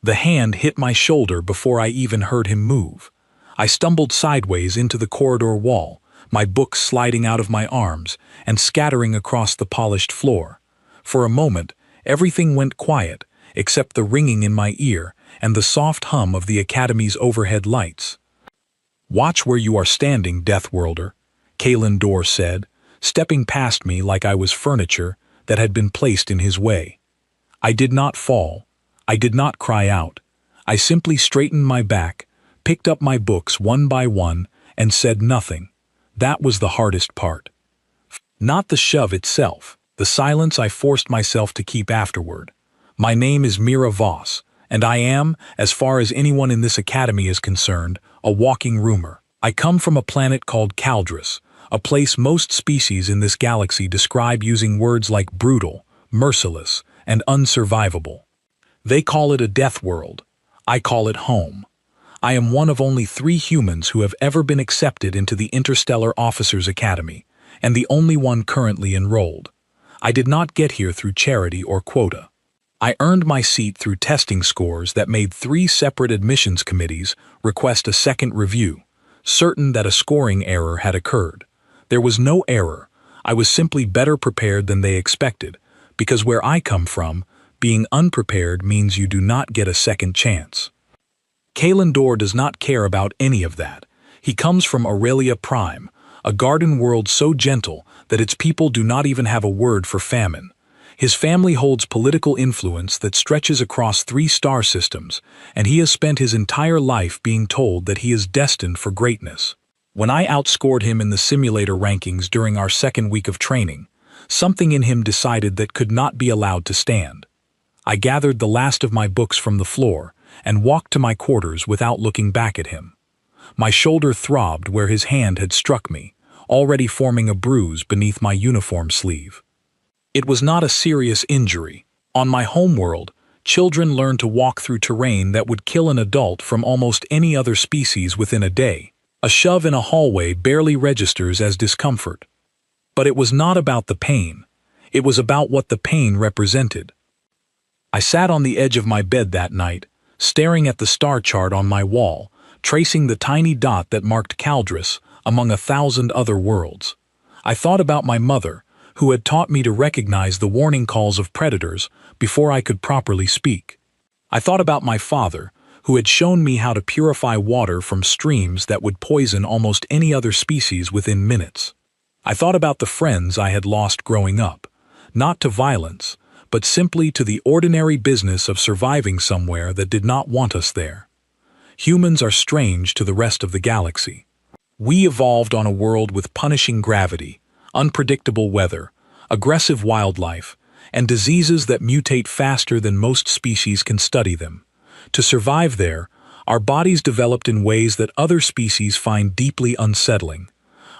The hand hit my shoulder before I even heard him move. I stumbled sideways into the corridor wall, my books sliding out of my arms and scattering across the polished floor. For a moment, everything went quiet, except the ringing in my ear and the soft hum of the Academy's overhead lights. "Watch where you are standing, Deathworlder," Kaelin said, stepping past me like I was furniture that had been placed in his way. I did not fall. I did not cry out. I simply straightened my back, picked up my books one by one, and said nothing. That was the hardest part. Not the shove itself, the silence I forced myself to keep afterward. My name is Mira Voss, and I am, as far as anyone in this academy is concerned, a walking rumor. I come from a planet called Caldris, a place most species in this galaxy describe using words like brutal, merciless, and unsurvivable. They call it a death world. I call it home. I am one of only 3 humans who have ever been accepted into the Interstellar Officers Academy, and the only one currently enrolled. I did not get here through charity or quota. I earned my seat through testing scores that made 3 separate admissions committees request a second review, certain that a scoring error had occurred. There was no error. I was simply better prepared than they expected, because where I come from, being unprepared means you do not get a second chance. Kaelin does not care about any of that. He comes from Aurelia Prime, a garden world so gentle that its people do not even have a word for famine. His family holds political influence that stretches across 3 star systems, and he has spent his entire life being told that he is destined for greatness. When I outscored him in the simulator rankings during our second week of training, something in him decided that could not be allowed to stand. I gathered the last of my books from the floor and walked to my quarters without looking back at him. My shoulder throbbed where his hand had struck me, already forming a bruise beneath my uniform sleeve. It was not a serious injury. On my homeworld, children learn to walk through terrain that would kill an adult from almost any other species within a day. A shove in a hallway barely registers as discomfort. But it was not about the pain. It was about what the pain represented. I sat on the edge of my bed that night, staring at the star chart on my wall, tracing the tiny dot that marked Caldris among 1,000 other worlds. I thought about my mother, who had taught me to recognize the warning calls of predators before I could properly speak. I thought about my father, who had shown me how to purify water from streams that would poison almost any other species within minutes. I thought about the friends I had lost growing up, not to violence, but simply to the ordinary business of surviving somewhere that did not want us there. Humans are strange to the rest of the galaxy. We evolved on a world with punishing gravity, unpredictable weather, aggressive wildlife, and diseases that mutate faster than most species can study them. To survive there, our bodies developed in ways that other species find deeply unsettling.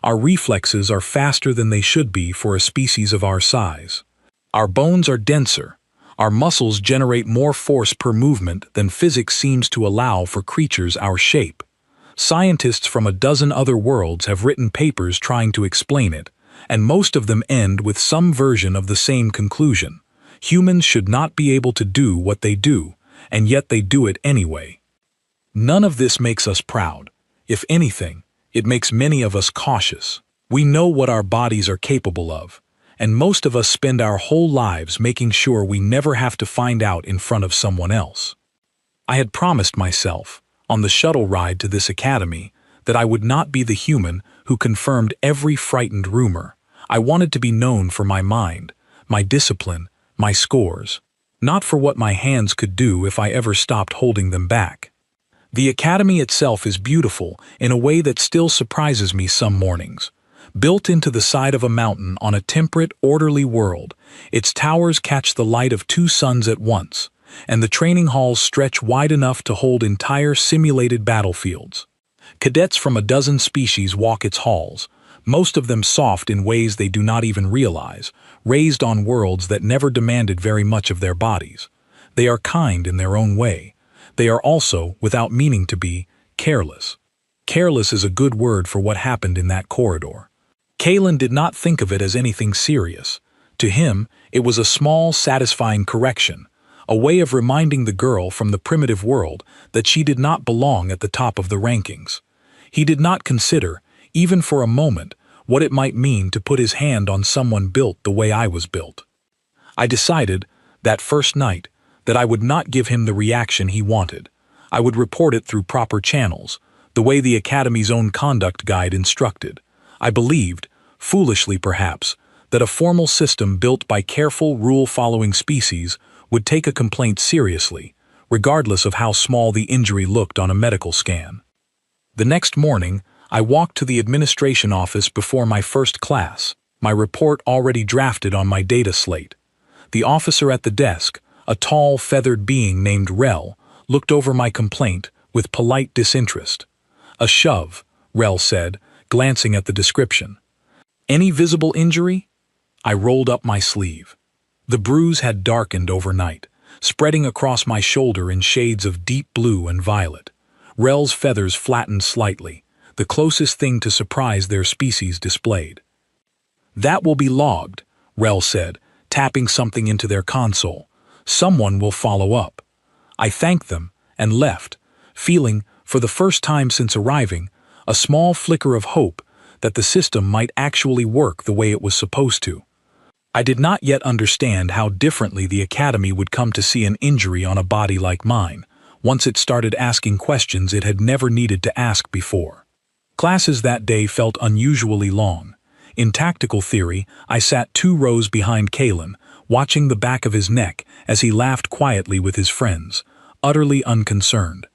Our reflexes are faster than they should be for a species of our size. Our bones are denser. Our muscles generate more force per movement than physics seems to allow for creatures our shape. Scientists from a dozen other worlds have written papers trying to explain it, and most of them end with some version of the same conclusion. Humans should not be able to do what they do, and yet they do it anyway. None of this makes us proud. If anything, it makes many of us cautious. We know what our bodies are capable of, and most of us spend our whole lives making sure we never have to find out in front of someone else. I had promised myself, on the shuttle ride to this academy, that I would not be the human who confirmed every frightened rumor. I wanted to be known for my mind, my discipline, my scores, not for what my hands could do if I ever stopped holding them back. The academy itself is beautiful in a way that still surprises me some mornings. Built into the side of a mountain on a temperate, orderly world, its towers catch the light of 2 suns at once, and the training halls stretch wide enough to hold entire simulated battlefields. Cadets from a dozen species walk its halls, most of them soft in ways they do not even realize, raised on worlds that never demanded very much of their bodies. They are kind in their own way. They are also, without meaning to be, careless. Careless is a good word for what happened in that corridor. Kaelin did not think of it as anything serious. To him, it was a small, satisfying correction, a way of reminding the girl from the primitive world that she did not belong at the top of the rankings. He did not consider, even for a moment, what it might mean to put his hand on someone built the way I was built. I decided, that first night, that I would not give him the reaction he wanted. I would report it through proper channels, the way the Academy's own conduct guide instructed. I believed, foolishly perhaps, that a formal system built by careful, rule-following species would take a complaint seriously, regardless of how small the injury looked on a medical scan. The next morning, I walked to the administration office before my first class, my report already drafted on my data slate. The officer at the desk, a tall, feathered being named Rel, looked over my complaint with polite disinterest. "A shove," Rel said, glancing at the description. "Any visible injury?" I rolled up my sleeve. The bruise had darkened overnight, spreading across my shoulder in shades of deep blue and violet. Rel's feathers flattened slightly, the closest thing to surprise their species displayed. "That will be logged," Rel said, tapping something into their console. "Someone will follow up." I thanked them and left, feeling, for the first time since arriving, a small flicker of hope that the system might actually work the way it was supposed to. I did not yet understand how differently the Academy would come to see an injury on a body like mine, once it started asking questions it had never needed to ask before. Classes that day felt unusually long. In tactical theory, I sat 2 rows behind Kalen, watching the back of his neck as he laughed quietly with his friends, utterly unconcerned.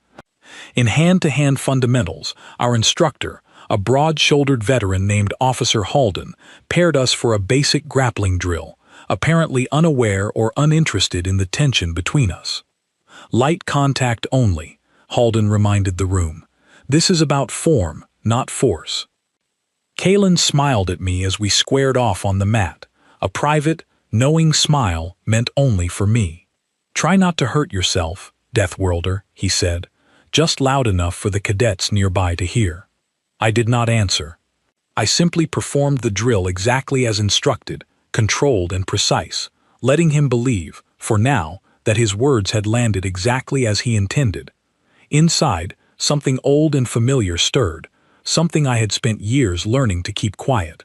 In hand-to-hand fundamentals, our instructor, a broad-shouldered veteran named Officer Halden, paired us for a basic grappling drill, apparently unaware or uninterested in the tension between us. "Light contact only," Halden reminded the room. "This is about form, not force." Kalen smiled at me as we squared off on the mat, a private, knowing smile meant only for me. "Try not to hurt yourself, Deathworlder," he said, just loud enough for the cadets nearby to hear. I did not answer. I simply performed the drill exactly as instructed, controlled and precise, letting him believe, for now, that his words had landed exactly as he intended. Inside, something old and familiar stirred, something I had spent years learning to keep quiet.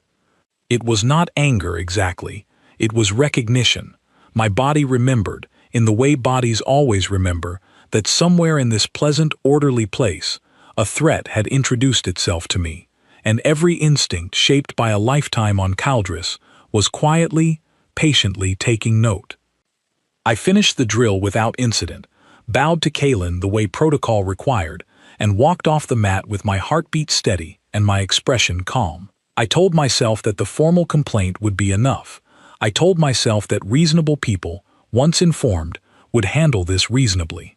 It was not anger exactly, it was recognition. My body remembered, in the way bodies always remember, that somewhere in this pleasant, orderly place, a threat had introduced itself to me, and every instinct shaped by a lifetime on Caldris was quietly, patiently taking note. I finished the drill without incident, bowed to Kalen the way protocol required, and walked off the mat with my heartbeat steady and my expression calm. I told myself that the formal complaint would be enough. I told myself that reasonable people, once informed, would handle this reasonably.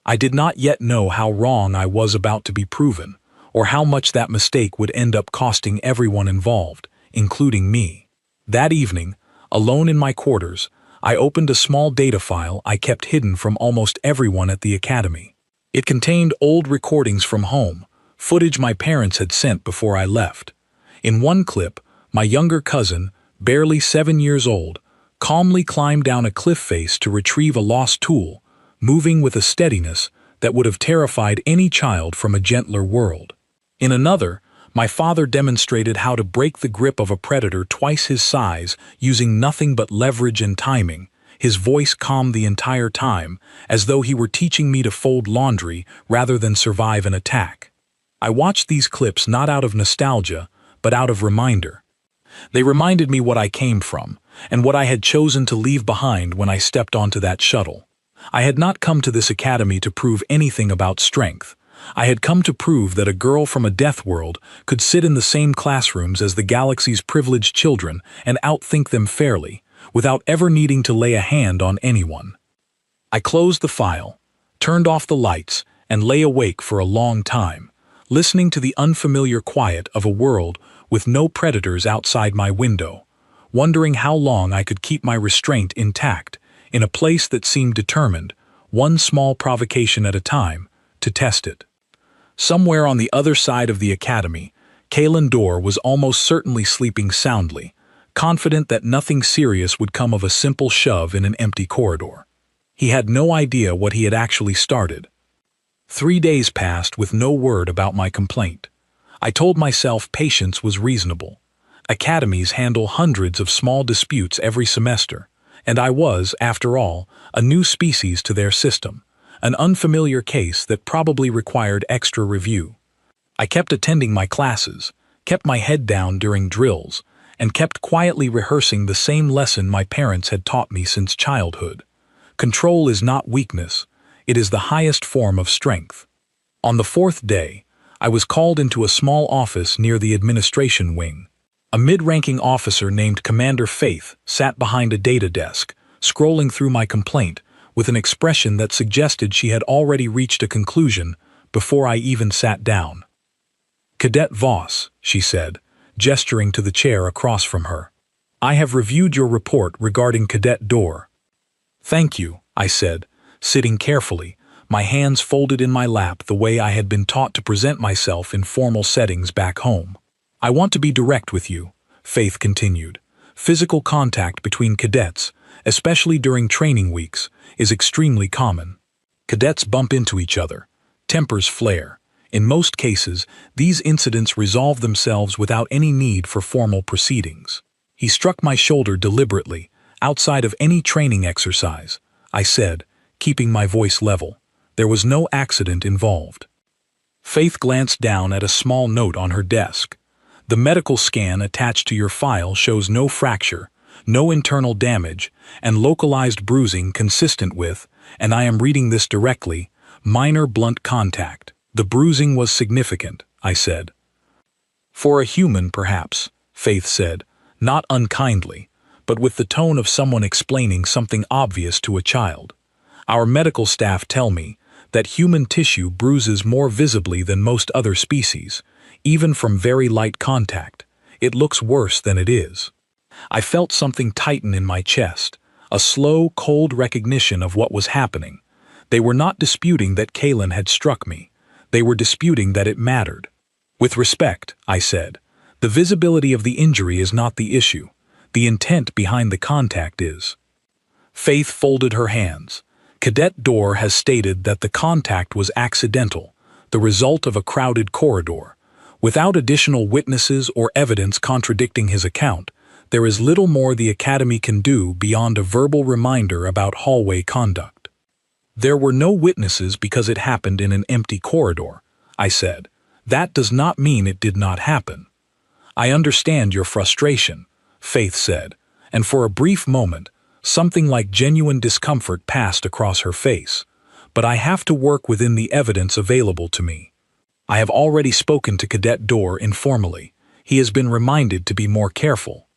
I did not yet know how wrong I was about to be proven, or how much that mistake would end up costing everyone involved, including me. That evening, alone in my quarters, I opened a small data file I kept hidden from almost everyone at the Academy. It contained old recordings from home, footage my parents had sent before I left. In one clip, my younger cousin, barely 7 years old, calmly climbed down a cliff face to retrieve a lost tool, moving with a steadiness that would have terrified any child from a gentler world. In another, my father demonstrated how to break the grip of a predator twice his size using nothing but leverage and timing, his voice calm the entire time, as though he were teaching me to fold laundry rather than survive an attack. I watched these clips not out of nostalgia, but out of reminder. They reminded me what I came from, and what I had chosen to leave behind when I stepped onto that shuttle. I had not come to this academy to prove anything about strength. I had come to prove that a girl from a death world could sit in the same classrooms as the galaxy's privileged children and outthink them fairly, without ever needing to lay a hand on anyone. I closed the file, turned off the lights, and lay awake for a long time, listening to the unfamiliar quiet of a world with no predators outside my window, wondering how long I could keep my restraint intact in a place that seemed determined, one small provocation at a time, to test it. Somewhere on the other side of the academy, Kalen Dorr was almost certainly sleeping soundly, confident that nothing serious would come of a simple shove in an empty corridor. He had no idea what he had actually started. 3 days passed with no word about my complaint. I told myself patience was reasonable. Academies handle hundreds of small disputes every semester, and I was, after all, a new species to their system, an unfamiliar case that probably required extra review. I kept attending my classes, kept my head down during drills, and kept quietly rehearsing the same lesson my parents had taught me since childhood. Control is not weakness, it is the highest form of strength. On the 4th day, I was called into a small office near the administration wing. A mid-ranking officer named Commander Faith sat behind a data desk, scrolling through my complaint with an expression that suggested she had already reached a conclusion before I even sat down. "Cadet Voss," she said, gesturing to the chair across from her. "I have reviewed your report regarding Cadet Dorr." "Thank you," I said, sitting carefully, my hands folded in my lap the way I had been taught to present myself in formal settings back home. "I want to be direct with you," Faith continued. "Physical contact between cadets, especially during training weeks, is extremely common. Cadets bump into each other. Tempers flare. In most cases, these incidents resolve themselves without any need for formal proceedings." He struck my shoulder deliberately, outside of any training exercise. I said, keeping my voice level. There was no accident involved. Faith glanced down at a small note on her desk. "The medical scan attached to your file shows no fracture, no internal damage, and localized bruising consistent with, and I am reading this directly, minor blunt contact. The bruising was significant," I said. "For a human, perhaps," Faith said, not unkindly, but with the tone of someone explaining something obvious to a child. "Our medical staff tell me that human tissue bruises more visibly than most other species, even from very light contact. It looks worse than it is." I felt something tighten in my chest, a slow, cold recognition of what was happening. They were not disputing that Kalen had struck me. They were disputing that it mattered. "With respect," I said, "the visibility of the injury is not the issue. The intent behind the contact is." Faith folded her hands. "Cadet Dorr has stated that the contact was accidental, the result of a crowded corridor. Without additional witnesses or evidence contradicting his account, there is little more the Academy can do beyond a verbal reminder about hallway conduct." "There were no witnesses because it happened in an empty corridor," I said. "That does not mean it did not happen." "I understand your frustration," Faith said, and for a brief moment, something like genuine discomfort passed across her face. "But I have to work within the evidence available to me. I have already spoken to Cadet Dorr informally. He has been reminded to be more careful."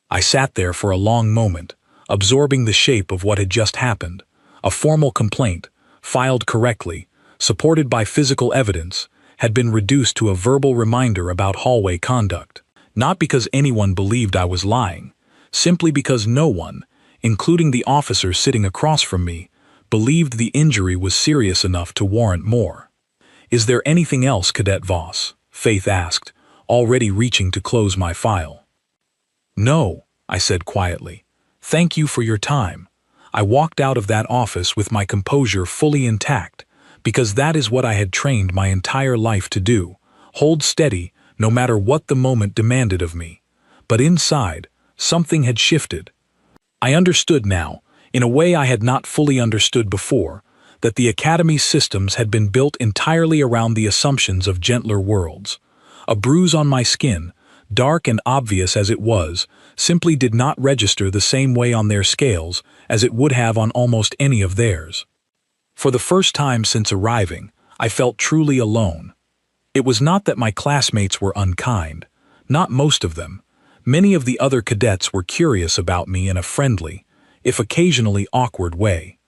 I sat there for a long moment, absorbing the shape of what had just happened. A formal complaint, filed correctly, supported by physical evidence, had been reduced to a verbal reminder about hallway conduct. Not because anyone believed I was lying, simply because no one, including the officer sitting across from me, believed the injury was serious enough to warrant more. "Is there anything else, Cadet Voss?" Faith asked, already reaching to close my file. "No," I said quietly. "Thank you for your time." I walked out of that office with my composure fully intact, because that is what I had trained my entire life to do, hold steady no matter what the moment demanded of me. But inside, something had shifted. I understood now, in a way I had not fully understood before, that the Academy's systems had been built entirely around the assumptions of gentler worlds. A bruise on my skin, dark and obvious as it was, simply did not register the same way on their scales as it would have on almost any of theirs. For the first time since arriving, I felt truly alone. It was not that my classmates were unkind, not most of them. Many of the other cadets were curious about me in a friendly, if occasionally awkward way.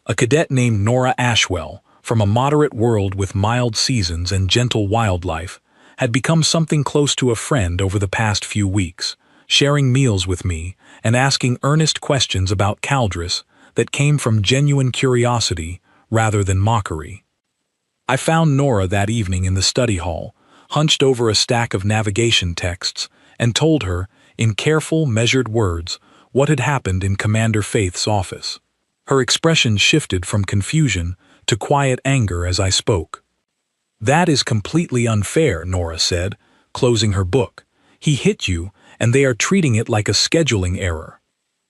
A cadet named Nora Ashwell, from a moderate world with mild seasons and gentle wildlife, had become something close to a friend over the past few weeks, sharing meals with me and asking earnest questions about Caldris that came from genuine curiosity rather than mockery. I found Nora that evening in the study hall, hunched over a stack of navigation texts, and told her, in careful, measured words, what had happened in Commander Faith's office. Her expression shifted from confusion to quiet anger as I spoke. "That is completely unfair," Nora said, closing her book. "He hit you, and they are treating it like a scheduling error."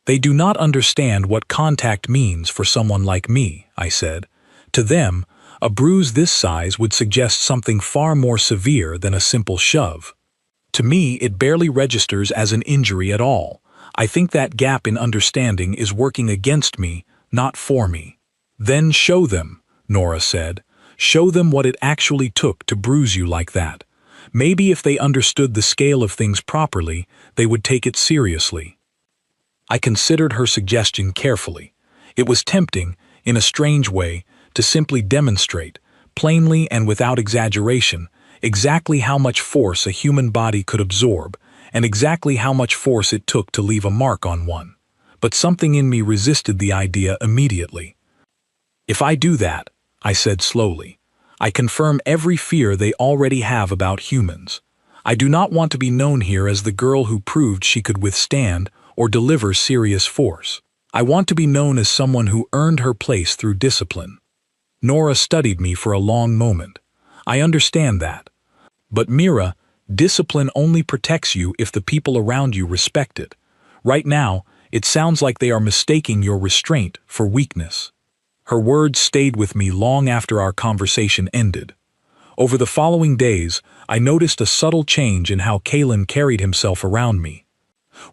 "They do not understand what contact means for someone like me," I said. "To them, a bruise this size would suggest something far more severe than a simple shove. To me, it barely registers as an injury at all. I think that gap in understanding is working against me, not for me." "Then show them," Nora said. "Show them what it actually took to bruise you like that. Maybe if they understood the scale of things properly, they would take it seriously." I considered her suggestion carefully. It was tempting, in a strange way, to simply demonstrate, plainly and without exaggeration, exactly how much force a human body could absorb, and exactly how much force it took to leave a mark on one. But something in me resisted the idea immediately. "If I do that," I said slowly, "I confirm every fear they already have about humans. I do not want to be known here as the girl who proved she could withstand or deliver serious force. I want to be known as someone who earned her place through discipline." Nora studied me for a long moment. "I understand that. But Mira, discipline only protects you if the people around you respect it. Right now, it sounds like they are mistaking your restraint for weakness." Her words stayed with me long after our conversation ended. Over the following days, I noticed a subtle change in how Kalen carried himself around me.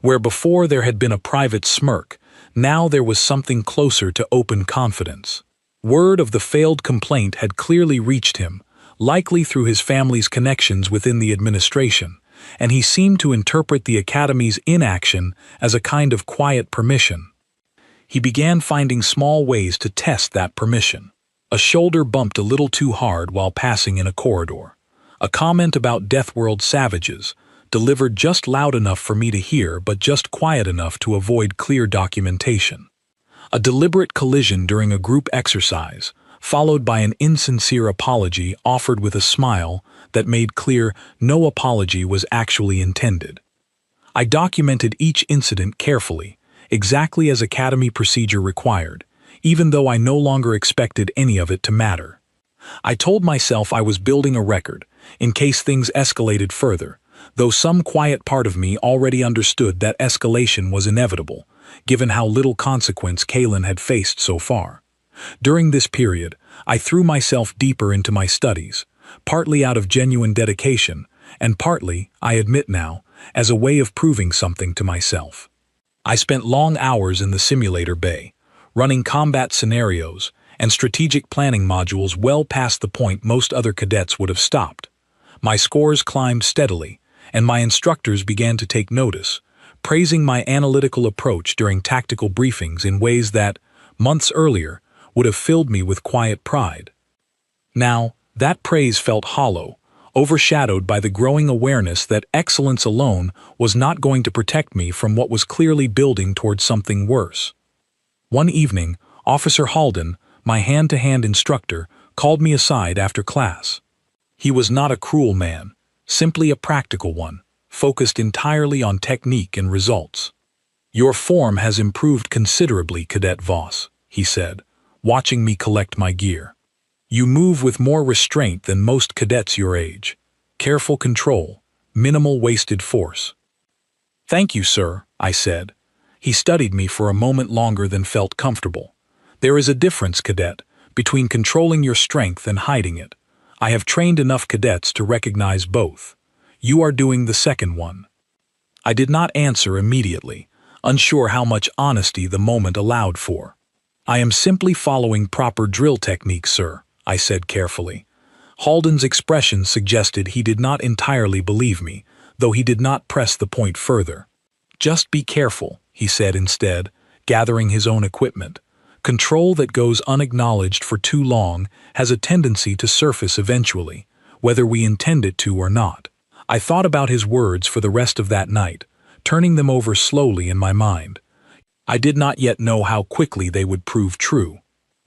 Where before there had been a private smirk, now there was something closer to open confidence. Word of the failed complaint had clearly reached him, likely through his family's connections within the administration, and he seemed to interpret the Academy's inaction as a kind of quiet permission. He began finding small ways to test that permission. A shoulder bumped a little too hard while passing in a corridor. A comment about Deathworld savages, delivered just loud enough for me to hear but just quiet enough to avoid clear documentation. A deliberate collision during a group exercise, followed by an insincere apology offered with a smile that made clear no apology was actually intended. I documented each incident carefully, exactly as Academy procedure required, even though I no longer expected any of it to matter. I told myself I was building a record, in case things escalated further, though some quiet part of me already understood that escalation was inevitable, given how little consequence Kalen had faced so far. During this period, I threw myself deeper into my studies, partly out of genuine dedication, and partly, I admit now, as a way of proving something to myself. I spent long hours in the simulator bay, running combat scenarios and strategic planning modules well past the point most other cadets would have stopped. My scores climbed steadily, and my instructors began to take notice, praising my analytical approach during tactical briefings in ways that, months earlier, would have filled me with quiet pride. Now, that praise felt hollow, overshadowed by the growing awareness that excellence alone was not going to protect me from what was clearly building towards something worse. One evening, Officer Halden, my hand-to-hand instructor, called me aside after class. He was not a cruel man, simply a practical one, focused entirely on technique and results. "Your form has improved considerably, Cadet Voss," he said, watching me collect my gear. "You move with more restraint than most cadets your age. Careful control, minimal wasted force." "Thank you, sir," I said. He studied me for a moment longer than felt comfortable. "There is a difference, cadet, between controlling your strength and hiding it. I have trained enough cadets to recognize both. You are doing the second one." I did not answer immediately, unsure how much honesty the moment allowed for. "I am simply following proper drill techniques, sir," I said carefully. Halden's expression suggested he did not entirely believe me, though he did not press the point further. "Just be careful," he said instead, gathering his own equipment. "Control that goes unacknowledged for too long has a tendency to surface eventually, whether we intend it to or not." I thought about his words for the rest of that night, turning them over slowly in my mind. I did not yet know how quickly they would prove true.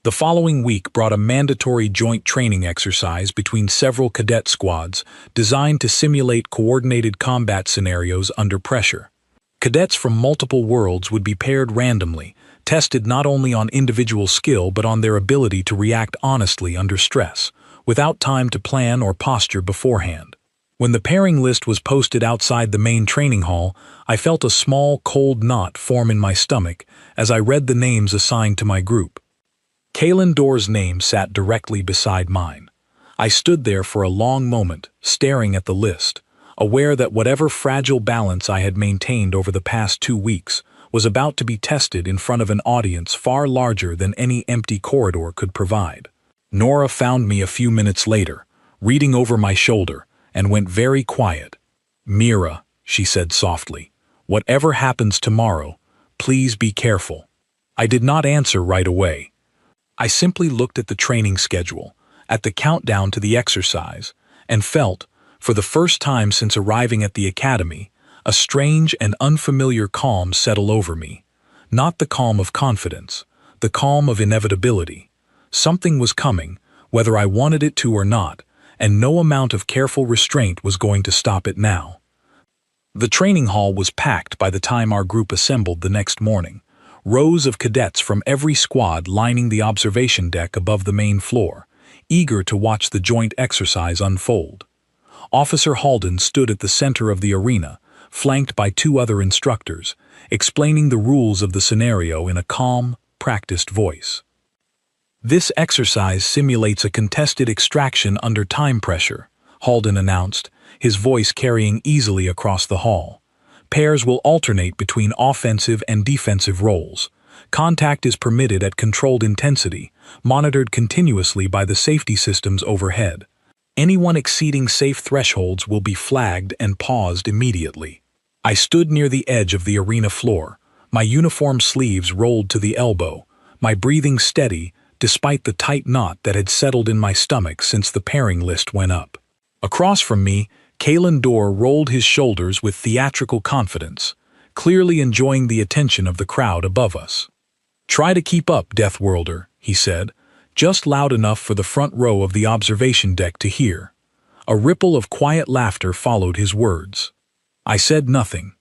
The following week brought a mandatory joint training exercise between several cadet squads designed to simulate coordinated combat scenarios under pressure. Cadets from multiple worlds would be paired randomly, tested not only on individual skill but on their ability to react honestly under stress, without time to plan or posture beforehand. When the pairing list was posted outside the main training hall, I felt a small, cold knot form in my stomach as I read the names assigned to my group. Kalen Dorr's name sat directly beside mine. I stood there for a long moment, staring at the list, aware that whatever fragile balance I had maintained over the past 2 weeks was about to be tested in front of an audience far larger than any empty corridor could provide. Nora found me a few minutes later, reading over my shoulder, and went very quiet. "Mira," she said softly, "whatever happens tomorrow, please be careful." I did not answer right away. I simply looked at the training schedule, at the countdown to the exercise, and felt, for the first time since arriving at the academy, a strange and unfamiliar calm settle over me. Not the calm of confidence, the calm of inevitability. Something was coming, whether I wanted it to or not, and no amount of careful restraint was going to stop it now. The training hall was packed by the time our group assembled the next morning, rows of cadets from every squad lining the observation deck above the main floor, eager to watch the joint exercise unfold. Officer Halden stood at the center of the arena, flanked by 2 other instructors, explaining the rules of the scenario in a calm, practiced voice. "This exercise simulates a contested extraction under time pressure," Halden announced, his voice carrying easily across the hall. "Pairs will alternate between offensive and defensive roles. Contact is permitted at controlled intensity, monitored continuously by the safety systems overhead. Anyone exceeding safe thresholds will be flagged and paused immediately." I stood near the edge of the arena floor, my uniform sleeves rolled to the elbow, my breathing steady despite the tight knot that had settled in my stomach since the pairing list went up. Across from me, Kalen Dorr rolled his shoulders with theatrical confidence, clearly enjoying the attention of the crowd above us. "Try to keep up, Deathworlder," he said, just loud enough for the front row of the observation deck to hear. A ripple of quiet laughter followed his words. I said nothing.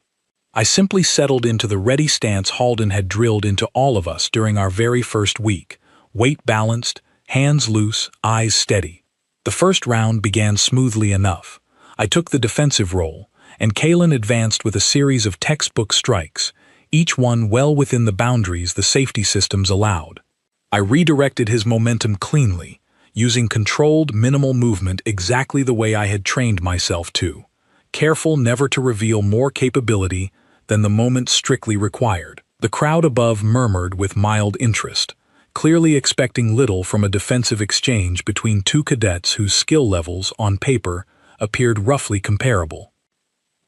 I simply settled into the ready stance Halden had drilled into all of us during our very first week, weight balanced, hands loose, eyes steady. The first round began smoothly enough. I took the defensive role, and Kalen advanced with a series of textbook strikes, each one well within the boundaries the safety systems allowed. I redirected his momentum cleanly, using controlled, minimal movement exactly the way I had trained myself to, careful never to reveal more capability than the moment strictly required. The crowd above murmured with mild interest, clearly expecting little from a defensive exchange between 2 cadets whose skill levels, on paper, appeared roughly comparable.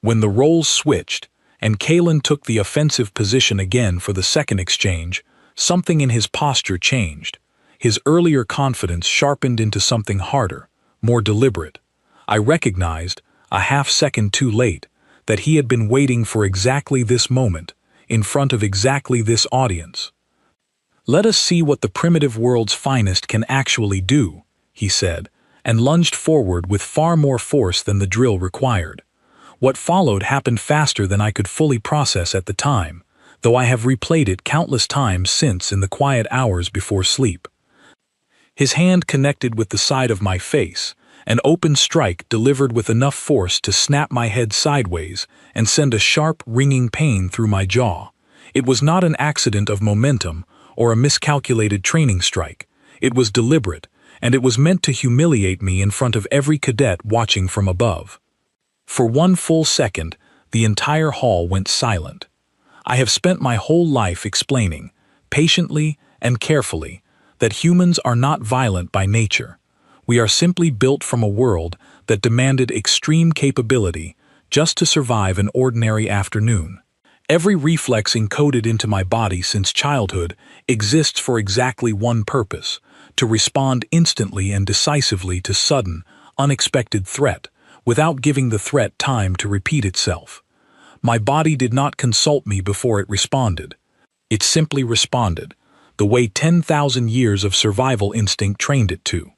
When the roles switched, and Kalen took the offensive position again for the second exchange, something in his posture changed. His earlier confidence sharpened into something harder, more deliberate. I recognized, a half-second too late, that he had been waiting for exactly this moment, in front of exactly this audience. "Let us see what the primitive world's finest can actually do," he said, and lunged forward with far more force than the drill required. What followed happened faster than I could fully process at the time, though I have replayed it countless times since in the quiet hours before sleep. His hand connected with the side of my face, an open strike delivered with enough force to snap my head sideways and send a sharp, ringing pain through my jaw. It was not an accident of momentum or a miscalculated training strike. It was deliberate, and it was meant to humiliate me in front of every cadet watching from above. For 1 full second, the entire hall went silent. I have spent my whole life explaining, patiently and carefully, that humans are not violent by nature. We are simply built from a world that demanded extreme capability just to survive an ordinary afternoon. Every reflex encoded into my body since childhood exists for exactly one purpose: to respond instantly and decisively to sudden, unexpected threat, without giving the threat time to repeat itself. My body did not consult me before it responded. It simply responded, the way 10,000 years of survival instinct trained it to.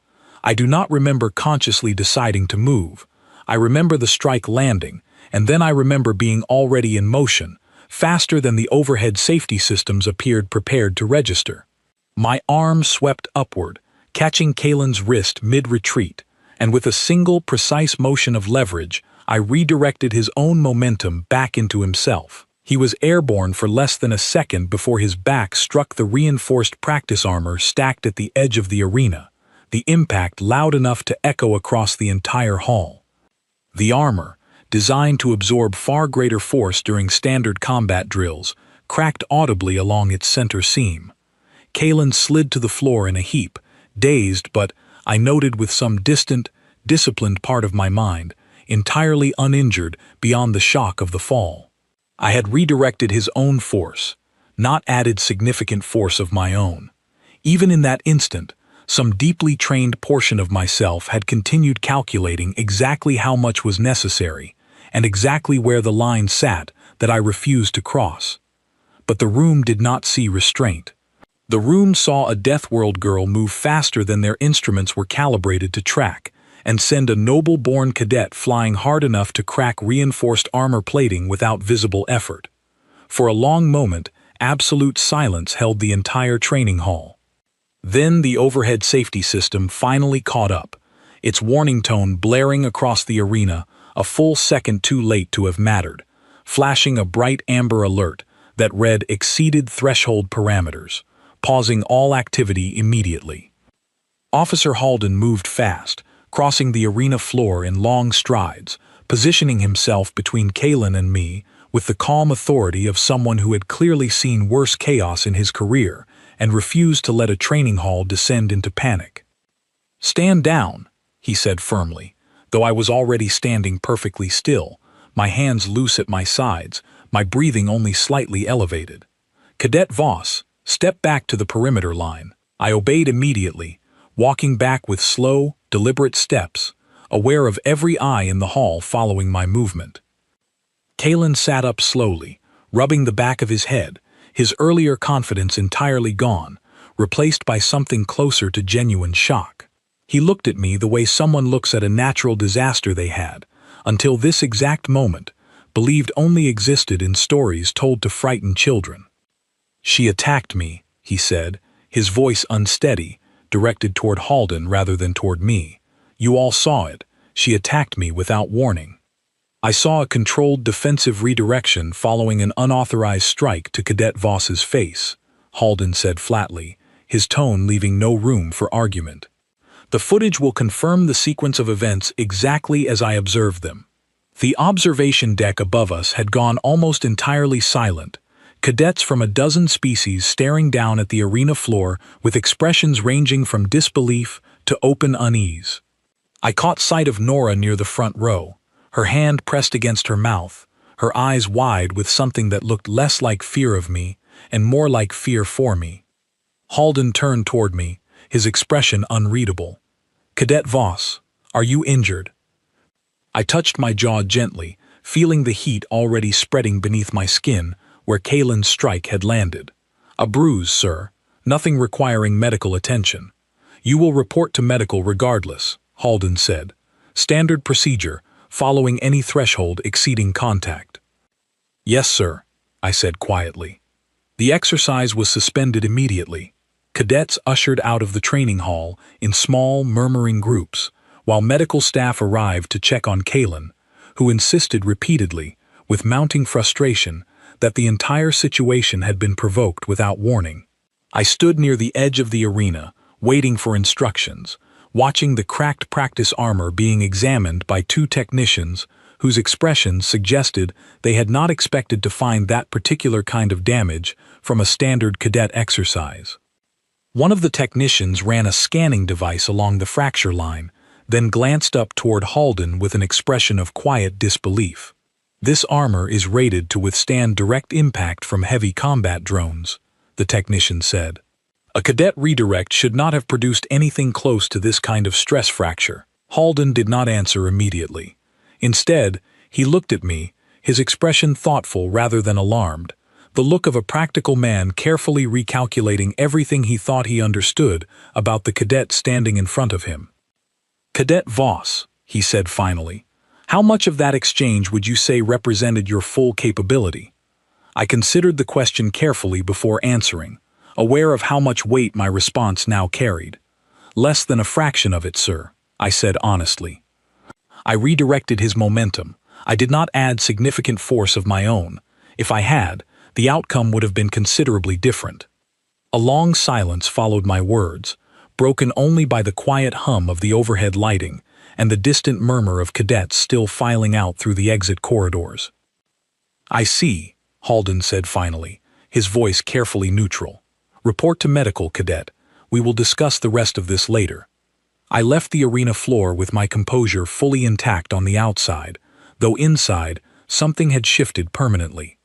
I do not remember consciously deciding to move. I remember the strike landing, and then I remember being already in motion, faster than the overhead safety systems appeared prepared to register. My arm swept upward, catching Kalen's wrist mid-retreat, and with a single precise motion of leverage, I redirected his own momentum back into himself. He was airborne for less than a second before his back struck the reinforced practice armor stacked at the edge of the arena, the impact loud enough to echo across the entire hall. The armor, designed to absorb far greater force during standard combat drills, cracked audibly along its center seam. Kalen slid to the floor in a heap, dazed but, I noted with some distant, disciplined part of my mind, entirely uninjured beyond the shock of the fall. I had redirected his own force, not added significant force of my own. Even in that instant, some deeply trained portion of myself had continued calculating exactly how much was necessary, and exactly where the line sat that I refused to cross. But the room did not see restraint. The room saw a Deathworld girl move faster than their instruments were calibrated to track, and send a noble-born cadet flying hard enough to crack reinforced armor plating without visible effort. For a long moment, absolute silence held the entire training hall. Then the overhead safety system finally caught up, its warning tone blaring across the arena, a full second too late to have mattered, flashing a bright amber alert that read exceeded threshold parameters, pausing all activity immediately. Officer Halden moved fast, crossing the arena floor in long strides, positioning himself between Kalen and me with the calm authority of someone who had clearly seen worse chaos in his career and refused to let a training hall descend into panic. "Stand down," he said firmly, though I was already standing perfectly still, my hands loose at my sides, my breathing only slightly elevated. "Cadet Voss, step back to the perimeter line." I obeyed immediately, walking back with slow, deliberate steps, aware of every eye in the hall following my movement. Kalen sat up slowly, rubbing the back of his head, his earlier confidence entirely gone, replaced by something closer to genuine shock. He looked at me the way someone looks at a natural disaster they had, until this exact moment, believed only existed in stories told to frighten children. "She attacked me," he said, his voice unsteady, directed toward Halden rather than toward me. "You all saw it. She attacked me without warning." I saw a controlled defensive redirection following an unauthorized strike to Cadet Voss's face, Halden said flatly, his tone leaving no room for argument. "The footage will confirm the sequence of events exactly as I observed them." The observation deck above us had gone almost entirely silent, cadets from a dozen species staring down at the arena floor with expressions ranging from disbelief to open unease. I caught sight of Nora near the front row, her hand pressed against her mouth, her eyes wide with something that looked less like fear of me and more like fear for me. Halden turned toward me, his expression unreadable. "Cadet Voss, are you injured?" I touched my jaw gently, feeling the heat already spreading beneath my skin where Kalen's strike had landed. "A bruise, sir. Nothing requiring medical attention. You will report to medical regardless," Halden said. "Standard procedure, following any threshold exceeding contact." "Yes, sir," I said quietly. The exercise was suspended immediately. Cadets ushered out of the training hall in small, murmuring groups, while medical staff arrived to check on Kalen, who insisted repeatedly, with mounting frustration, that the entire situation had been provoked without warning. I stood near the edge of the arena, waiting for instructions, watching the cracked practice armor being examined by two technicians whose expressions suggested they had not expected to find that particular kind of damage from a standard cadet exercise. One of the technicians ran a scanning device along the fracture line, then glanced up toward Halden with an expression of quiet disbelief. "This armor is rated to withstand direct impact from heavy combat drones," the technician said. "A cadet redirect should not have produced anything close to this kind of stress fracture." Halden did not answer immediately. Instead, he looked at me, his expression thoughtful rather than alarmed, the look of a practical man carefully recalculating everything he thought he understood about the cadet standing in front of him. "Cadet Voss," he said finally, "how much of that exchange would you say represented your full capability?" I considered the question carefully before answering, aware of how much weight my response now carried. "Less than a fraction of it, sir," I said honestly. I redirected his momentum. I did not add significant force of my own. If I had, the outcome would have been considerably different. A long silence followed my words, broken only by the quiet hum of the overhead lighting and the distant murmur of cadets still filing out through the exit corridors. "I see," Halden said finally, his voice carefully neutral. "Report to medical, cadet. We will discuss the rest of this later." I left the arena floor with my composure fully intact on the outside, though inside, something had shifted permanently.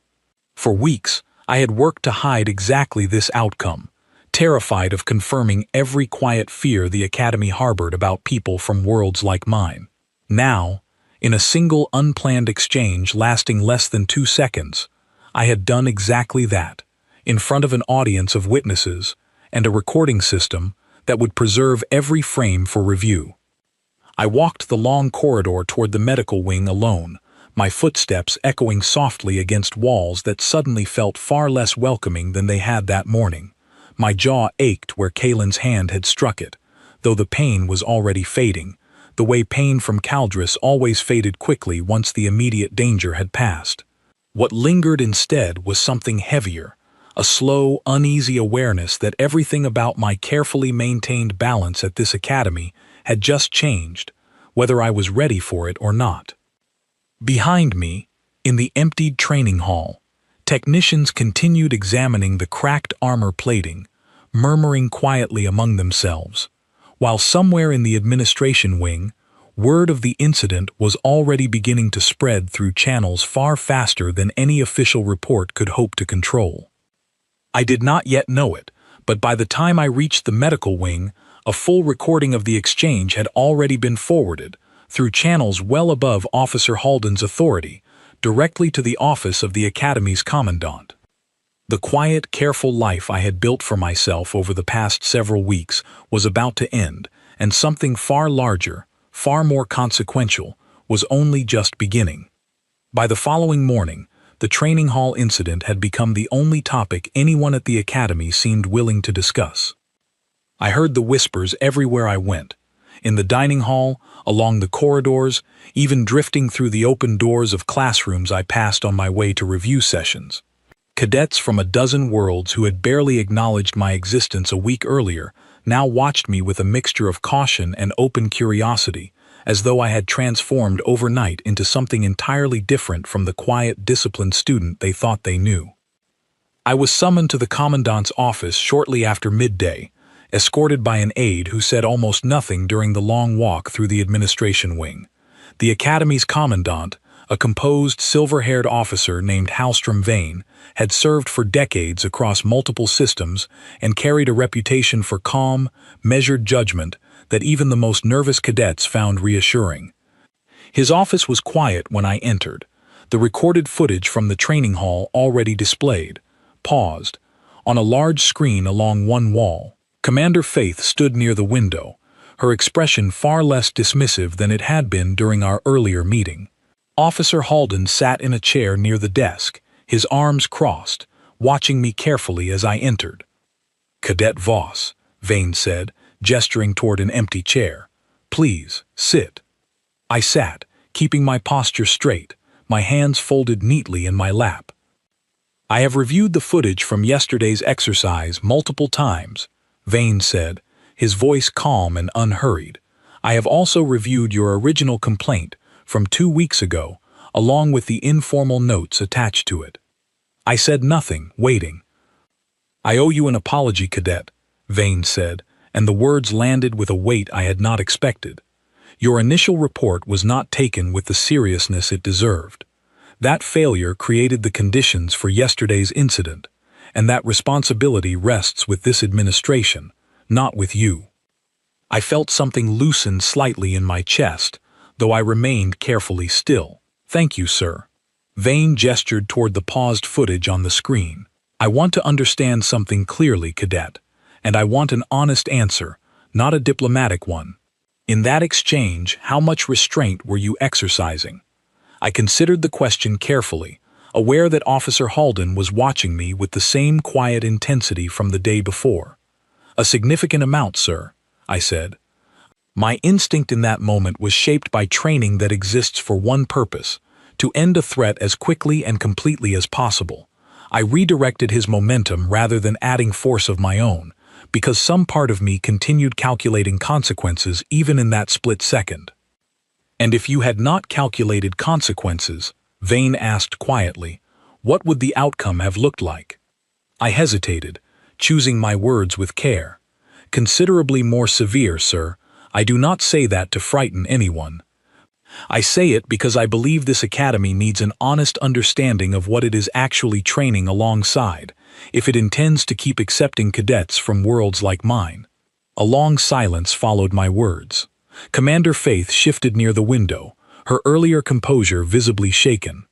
For weeks, I had worked to hide exactly this outcome, terrified of confirming every quiet fear the Academy harbored about people from worlds like mine. Now, in a single unplanned exchange lasting less than 2 seconds, I had done exactly that, in front of an audience of witnesses and a recording system that would preserve every frame for review. I walked the long corridor toward the medical wing alone, my footsteps echoing softly against walls that suddenly felt far less welcoming than they had that morning. My jaw ached where Kalen's hand had struck it, though the pain was already fading, the way pain from Caldris always faded quickly once the immediate danger had passed. What lingered instead was something heavier, a slow, uneasy awareness that everything about my carefully maintained balance at this academy had just changed, whether I was ready for it or not. Behind me, in the emptied training hall, technicians continued examining the cracked armor plating, murmuring quietly among themselves, while somewhere in the administration wing, word of the incident was already beginning to spread through channels far faster than any official report could hope to control. I did not yet know it, but by the time I reached the medical wing, a full recording of the exchange had already been forwarded, through channels well above Officer Halden's authority, directly to the office of the Academy's commandant. The quiet, careful life I had built for myself over the past several weeks was about to end, and something far larger, far more consequential, was only just beginning. By the following morning, the training hall incident had become the only topic anyone at the Academy seemed willing to discuss. I heard the whispers everywhere I went, in the dining hall, along the corridors, even drifting through the open doors of classrooms I passed on my way to review sessions. Cadets from a dozen worlds who had barely acknowledged my existence a week earlier now watched me with a mixture of caution and open curiosity, as though I had transformed overnight into something entirely different from the quiet, disciplined student they thought they knew. I was summoned to the commandant's office shortly after midday, escorted by an aide who said almost nothing during the long walk through the administration wing. The Academy's commandant, a composed, silver-haired officer named Halstrom Vane, had served for decades across multiple systems and carried a reputation for calm, measured judgment that even the most nervous cadets found reassuring. His office was quiet when I entered, the recorded footage from the training hall already displayed, paused, on a large screen along one wall. Commander Faith stood near the window, her expression far less dismissive than it had been during our earlier meeting. Officer Halden sat in a chair near the desk, his arms crossed, watching me carefully as I entered. "Cadet Voss," Vane said, gesturing toward an empty chair. "Please, sit." I sat, keeping my posture straight, my hands folded neatly in my lap. "I have reviewed the footage from yesterday's exercise multiple times," Vane said, his voice calm and unhurried. "I have also reviewed your original complaint from 2 weeks ago, along with the informal notes attached to it." I said nothing, waiting. "I owe you an apology, Cadet," Vane said, and the words landed with a weight I had not expected. "Your initial report was not taken with the seriousness it deserved. That failure created the conditions for yesterday's incident, and that responsibility rests with this administration, not with you." I felt something loosen slightly in my chest, though I remained carefully still. "Thank you, sir." Vane gestured toward the paused footage on the screen. "I want to understand something clearly, Cadet, and I want an honest answer, not a diplomatic one. In that exchange, how much restraint were you exercising?" I considered the question carefully, aware that Officer Halden was watching me with the same quiet intensity from the day before. "A significant amount, sir," I said. My instinct in that moment was shaped by training that exists for one purpose: to end a threat as quickly and completely as possible. I redirected his momentum rather than adding force of my own, because some part of me continued calculating consequences even in that split second. "And if you had not calculated consequences," Vane asked quietly, "what would the outcome have looked like?" I hesitated, choosing my words with care. "Considerably more severe, sir. I do not say that to frighten anyone. I say it because I believe this academy needs an honest understanding of what it is actually training alongside, if it intends to keep accepting cadets from worlds like mine." A long silence followed my words. Commander Faith shifted near the window, her earlier composure visibly shaken.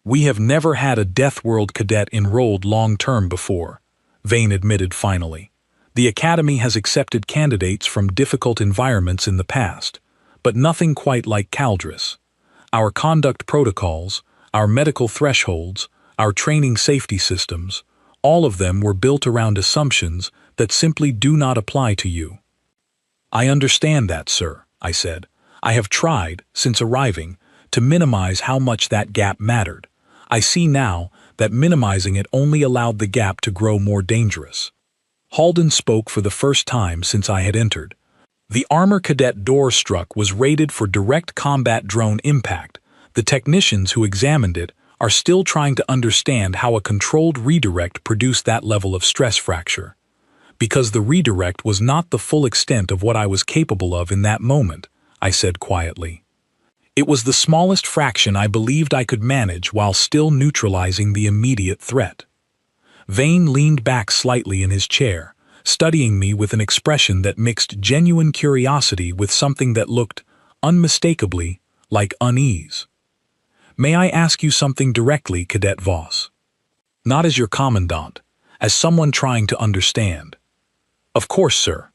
"We have never had a Deathworld cadet enrolled long-term before," Vane admitted finally. "The Academy has accepted candidates from difficult environments in the past, but nothing quite like Caldris. Our conduct protocols, our medical thresholds, our training safety systems, all of them were built around assumptions that simply do not apply to you." "I understand that, sir," I said. "I have tried, since arriving, to minimize how much that gap mattered. I see now that minimizing it only allowed the gap to grow more dangerous." Halden spoke for the first time since I had entered. "The armor cadet door struck was rated for direct combat drone impact. The technicians who examined it are still trying to understand how a controlled redirect produced that level of stress fracture. Because the redirect was not the full extent of what I was capable of in that moment," I said quietly. "It was the smallest fraction I believed I could manage while still neutralizing the immediate threat." Vane leaned back slightly in his chair, studying me with an expression that mixed genuine curiosity with something that looked, unmistakably, like unease. "May I ask you something directly, Cadet Voss? Not as your commandant, as someone trying to understand." "Of course, sir."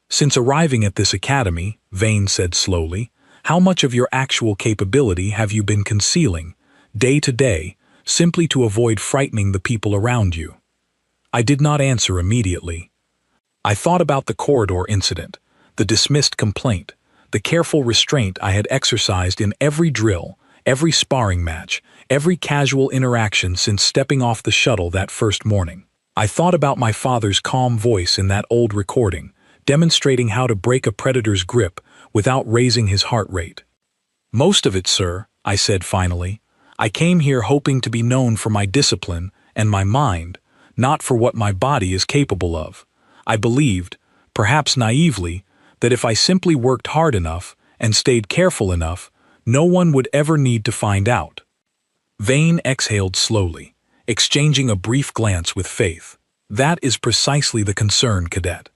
"Since arriving at this academy," Vane said slowly, "how much of your actual capability have you been concealing, day to day, simply to avoid frightening the people around you?" I did not answer immediately. I thought about the corridor incident, the dismissed complaint, the careful restraint I had exercised in every drill, every sparring match, every casual interaction since stepping off the shuttle that first morning. I thought about my father's calm voice in that old recording, demonstrating how to break a predator's grip without raising his heart rate. "Most of it, sir," I said finally. "I came here hoping to be known for my discipline and my mind, not for what my body is capable of. I believed, perhaps naively, that if I simply worked hard enough and stayed careful enough, no one would ever need to find out." Vane exhaled slowly, exchanging a brief glance with Faith. "That is precisely the concern, Cadet.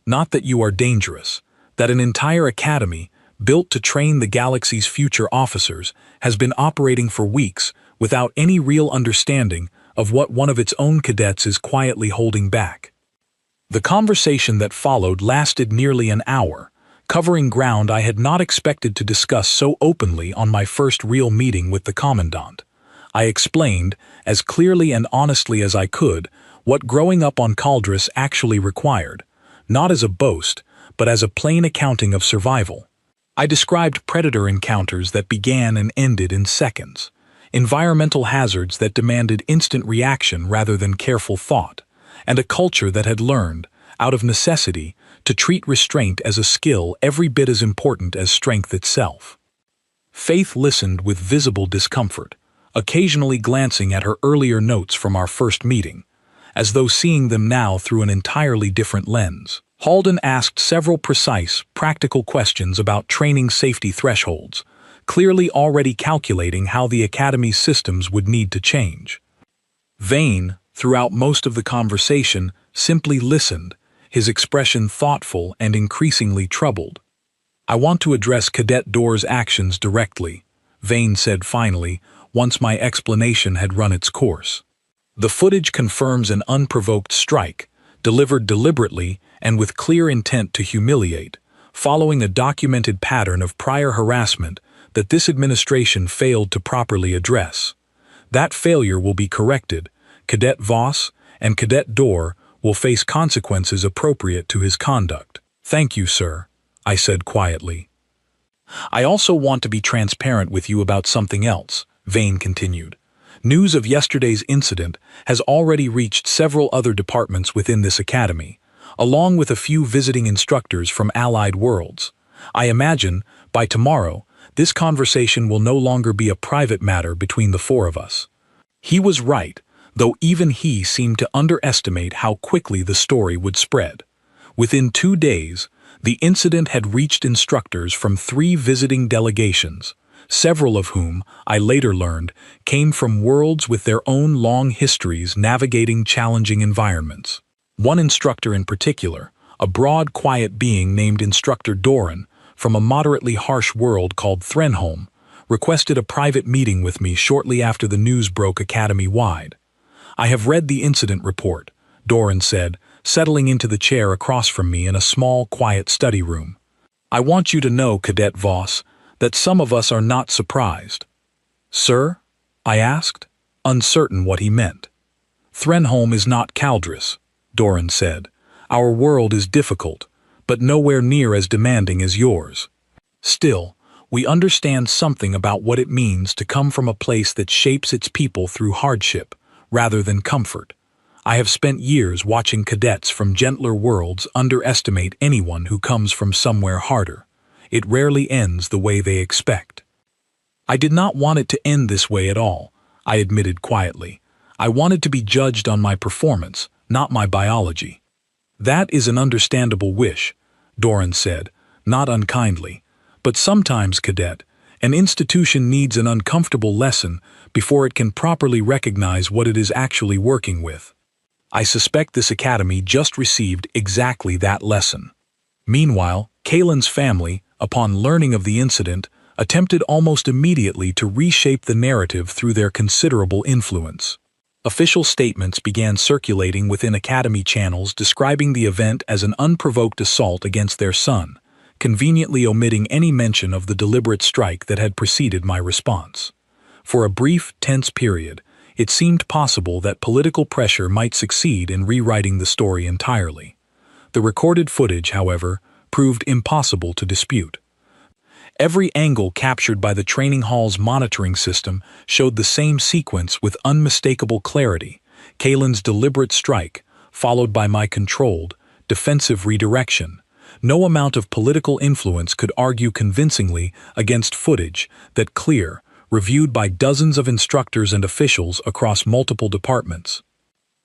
Not that you are dangerous, that an entire academy, built to train the galaxy's future officers, has been operating for weeks without any real understanding of what one of its own cadets is quietly holding back." The conversation that followed lasted nearly an hour, covering ground I had not expected to discuss so openly on my first real meeting with the Commandant. I explained, as clearly and honestly as I could, what growing up on Caldris actually required, not as a boast, but as a plain accounting of survival. I described predator encounters that began and ended in seconds, environmental hazards that demanded instant reaction rather than careful thought, and a culture that had learned, out of necessity, to treat restraint as a skill every bit as important as strength itself. Faith listened with visible discomfort, occasionally glancing at her earlier notes from our first meeting, as though seeing them now through an entirely different lens. Halden asked several precise, practical questions about training safety thresholds, clearly already calculating how the Academy's systems would need to change. Vane, throughout most of the conversation, simply listened, his expression thoughtful and increasingly troubled. "I want to address Cadet Door's actions directly," Vane said finally, once my explanation had run its course. "The footage confirms an unprovoked strike, delivered deliberately and with clear intent to humiliate, following a documented pattern of prior harassment that this administration failed to properly address. That failure will be corrected. Cadet Voss and Cadet Dorr will face consequences appropriate to his conduct. Thank you, sir, I said quietly. I also want to be transparent with you about something else, Vane continued. News of yesterday's incident has already reached several other departments within this academy, along with a few visiting instructors from allied worlds. I imagine, by tomorrow, this conversation will no longer be a private matter between the four of us. He was right, though even he seemed to underestimate how quickly the story would spread. Within 2 days, the incident had reached instructors from 3 visiting delegations, several of whom, I later learned, came from worlds with their own long histories navigating challenging environments. One instructor in particular, a broad, quiet being named Instructor Doran, from a moderately harsh world called Threnholm, requested a private meeting with me shortly after the news broke academy-wide. I have read the incident report, Doran said, settling into the chair across from me in a small, quiet study room. I want you to know, Cadet Voss, that some of us are not surprised. Sir? I asked, uncertain what he meant. Threnholm is not Caldris, Doran said. Our world is difficult, but nowhere near as demanding as yours. Still, we understand something about what it means to come from a place that shapes its people through hardship, rather than comfort. I have spent years watching cadets from gentler worlds underestimate anyone who comes from somewhere harder. It rarely ends the way they expect. I did not want it to end this way at all, I admitted quietly. I wanted to be judged on my performance, not my biology. That is an understandable wish, Doran said, not unkindly. But sometimes, Cadet, an institution needs an uncomfortable lesson before it can properly recognize what it is actually working with. I suspect this academy just received exactly that lesson. Meanwhile, Kalen's family, upon learning of the incident, attempted almost immediately to reshape the narrative through their considerable influence. Official statements began circulating within academy channels describing the event as an unprovoked assault against their son, conveniently omitting any mention of the deliberate strike that had preceded my response. For a brief, tense period, it seemed possible that political pressure might succeed in rewriting the story entirely. The recorded footage, however, proved impossible to dispute. Every angle captured by the training hall's monitoring system showed the same sequence with unmistakable clarity: Kalen's deliberate strike, followed by my controlled, defensive redirection. No amount of political influence could argue convincingly against footage that clear, reviewed by dozens of instructors and officials across multiple departments.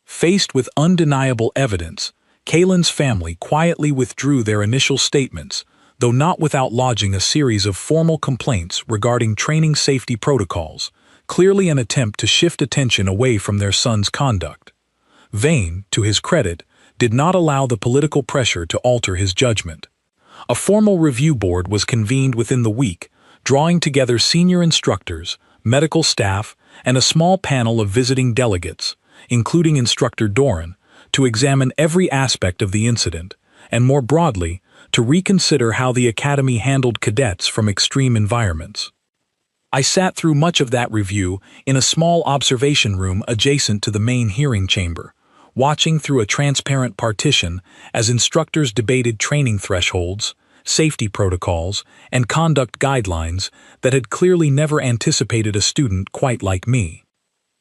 Faced with undeniable evidence, Kalen's family quietly withdrew their initial statements, though not without lodging a series of formal complaints regarding training safety protocols, clearly an attempt to shift attention away from their son's conduct. Vane, to his credit, did not allow the political pressure to alter his judgment. A formal review board was convened within the week, drawing together senior instructors, medical staff, and a small panel of visiting delegates, including Instructor Doran, to examine every aspect of the incident, and more broadly, to reconsider how the academy handled cadets from extreme environments. I sat through much of that review in a small observation room adjacent to the main hearing chamber, watching through a transparent partition as instructors debated training thresholds, safety protocols, and conduct guidelines that had clearly never anticipated a student quite like me.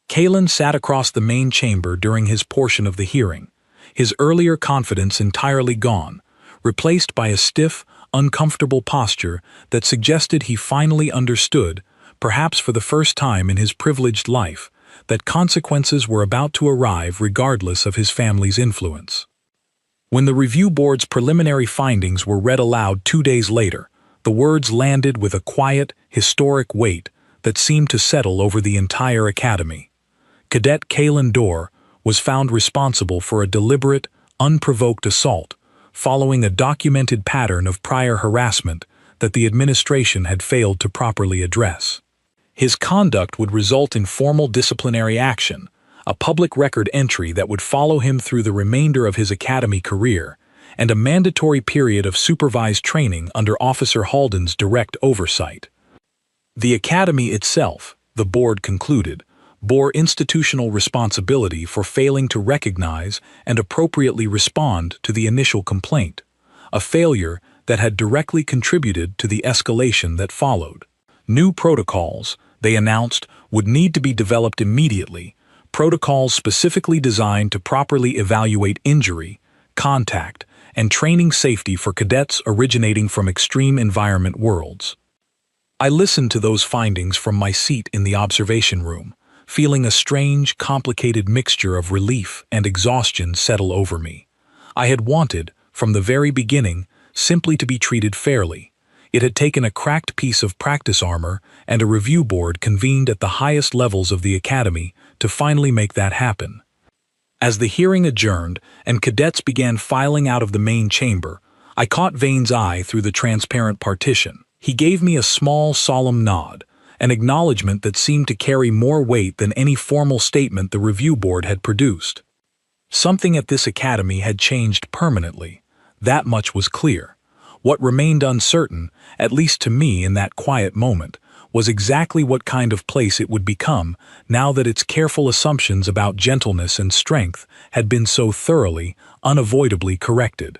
Kalen sat across the main chamber during his portion of the hearing, his earlier confidence entirely gone, replaced by a stiff, uncomfortable posture that suggested he finally understood, perhaps for the first time in his privileged life, that consequences were about to arrive regardless of his family's influence. When the review board's preliminary findings were read aloud 2 days later, the words landed with a quiet, historic weight that seemed to settle over the entire academy. Cadet Kalen Dorr was found responsible for a deliberate, unprovoked assault, following a documented pattern of prior harassment that the administration had failed to properly address. His conduct would result in formal disciplinary action, a public record entry that would follow him through the remainder of his academy career, and a mandatory period of supervised training under Officer Halden's direct oversight. The academy itself, the board concluded, bore institutional responsibility for failing to recognize and appropriately respond to the initial complaint, a failure that had directly contributed to the escalation that followed. New protocols, they announced, would need to be developed immediately, protocols specifically designed to properly evaluate injury, contact, and training safety for cadets originating from extreme environment worlds. I listened to those findings from my seat in the observation room, feeling a strange, complicated mixture of relief and exhaustion settle over me. I had wanted, from the very beginning, simply to be treated fairly. It had taken a cracked piece of practice armor and a review board convened at the highest levels of the academy to finally make that happen. As the hearing adjourned and cadets began filing out of the main chamber, I caught Vane's eye through the transparent partition. He gave me a small, solemn nod, an acknowledgement that seemed to carry more weight than any formal statement the review board had produced. Something at this academy had changed permanently. That much was clear. What remained uncertain, at least to me in that quiet moment, was exactly what kind of place it would become now that its careful assumptions about gentleness and strength had been so thoroughly, unavoidably corrected.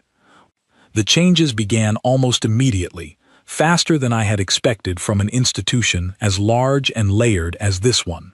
The changes began almost immediately, faster than I had expected from an institution as large and layered as this one.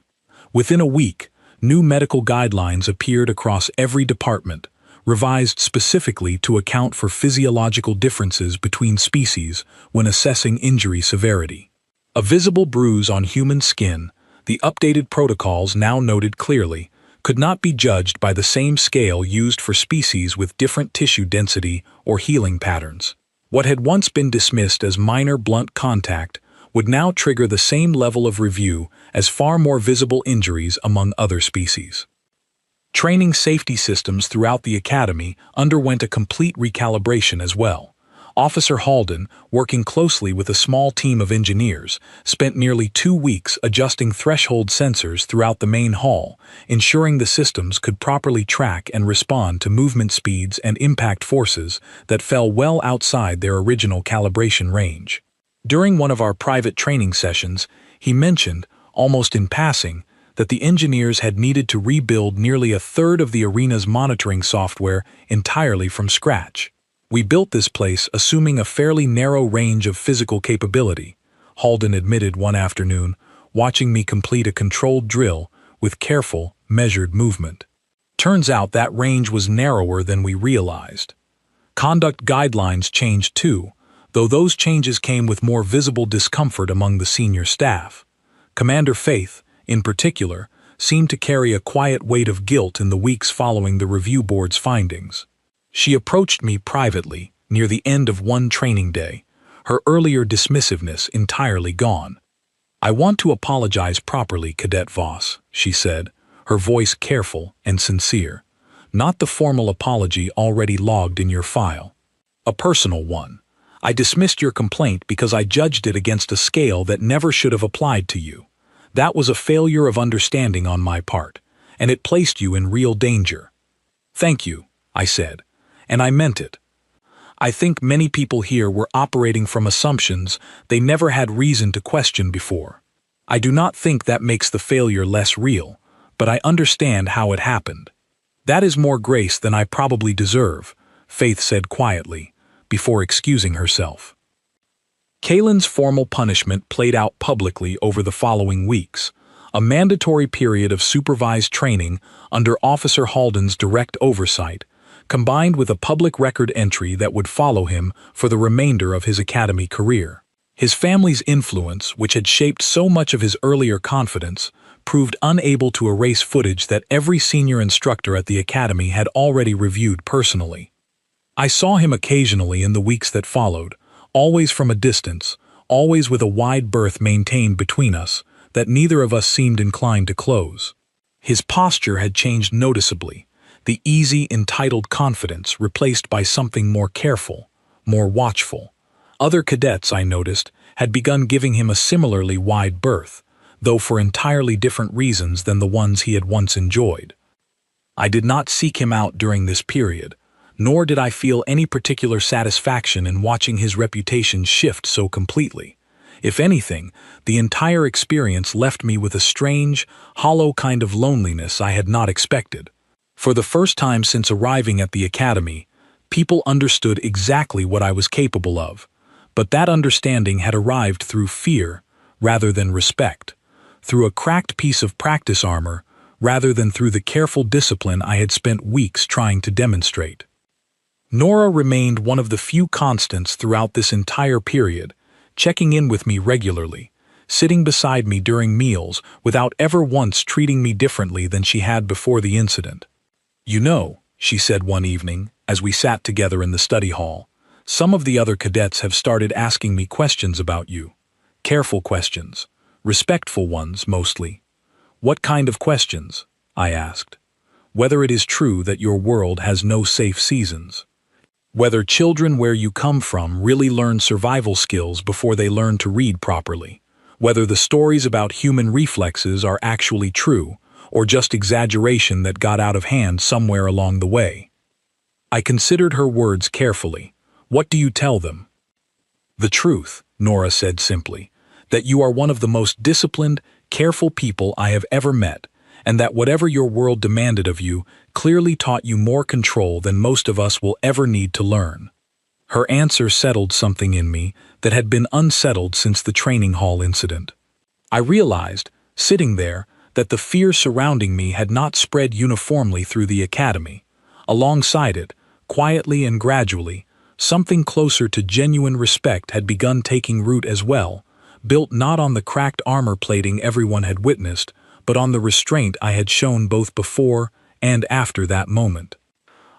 Within a week, new medical guidelines appeared across every department, revised specifically to account for physiological differences between species when assessing injury severity. A visible bruise on human skin, the updated protocols now noted clearly, could not be judged by the same scale used for species with different tissue density or healing patterns. What had once been dismissed as minor blunt contact would now trigger the same level of review as far more visible injuries among other species. Training safety systems throughout the academy underwent a complete recalibration as well. Officer Halden, working closely with a small team of engineers, spent nearly 2 weeks adjusting threshold sensors throughout the main hall, ensuring the systems could properly track and respond to movement speeds and impact forces that fell well outside their original calibration range. During one of our private training sessions, he mentioned, almost in passing, that the engineers had needed to rebuild nearly a third of the arena's monitoring software entirely from scratch. We built this place assuming a fairly narrow range of physical capability, Halden admitted one afternoon, watching me complete a controlled drill with careful, measured movement. Turns out that range was narrower than we realized. Conduct guidelines changed too, though those changes came with more visible discomfort among the senior staff. Commander Faith, in particular, seemed to carry a quiet weight of guilt in the weeks following the review board's findings. She approached me privately near the end of one training day, her earlier dismissiveness entirely gone. "I want to apologize properly, Cadet Voss," she said, her voice careful and sincere. "Not the formal apology already logged in your file. A personal one. I dismissed your complaint because I judged it against a scale that never should have applied to you. That was a failure of understanding on my part, and it placed you in real danger." "Thank you," I said, and I meant it. I think many people here were operating from assumptions they never had reason to question before. I do not think that makes the failure less real, but I understand how it happened. "That is more grace than I probably deserve," Faith said quietly, before excusing herself. Kalen's formal punishment played out publicly over the following weeks, a mandatory period of supervised training under Officer Halden's direct oversight, combined with a public record entry that would follow him for the remainder of his academy career. His family's influence, which had shaped so much of his earlier confidence, proved unable to erase footage that every senior instructor at the academy had already reviewed personally. I saw him occasionally in the weeks that followed, always from a distance, always with a wide berth maintained between us that neither of us seemed inclined to close. His posture had changed noticeably, the easy, entitled confidence replaced by something more careful, more watchful. Other cadets, I noticed, had begun giving him a similarly wide berth, though for entirely different reasons than the ones he had once enjoyed. I did not seek him out during this period, nor did I feel any particular satisfaction in watching his reputation shift so completely. If anything, the entire experience left me with a strange, hollow kind of loneliness I had not expected. For the first time since arriving at the academy, people understood exactly what I was capable of, but that understanding had arrived through fear rather than respect, through a cracked piece of practice armor rather than through the careful discipline I had spent weeks trying to demonstrate. Nora remained one of the few constants throughout this entire period, checking in with me regularly, sitting beside me during meals without ever once treating me differently than she had before the incident. "You know," she said one evening, as we sat together in the study hall, "some of the other cadets have started asking me questions about you. Careful questions. Respectful ones, mostly." "What kind of questions?" I asked. "Whether it is true that your world has no safe seasons. Whether children where you come from really learn survival skills before they learn to read properly. Whether the stories about human reflexes are actually true, or just exaggeration that got out of hand somewhere along the way." I considered her words carefully. "What do you tell them?" "The truth," Nora said simply, "that you are one of the most disciplined, careful people I have ever met, and that whatever your world demanded of you clearly taught you more control than most of us will ever need to learn." Her answer settled something in me that had been unsettled since the training hall incident. I realized, sitting there, that the fear surrounding me had not spread uniformly through the academy. Alongside it, quietly and gradually, something closer to genuine respect had begun taking root as well, built not on the cracked armor plating everyone had witnessed, but on the restraint I had shown both before and after that moment.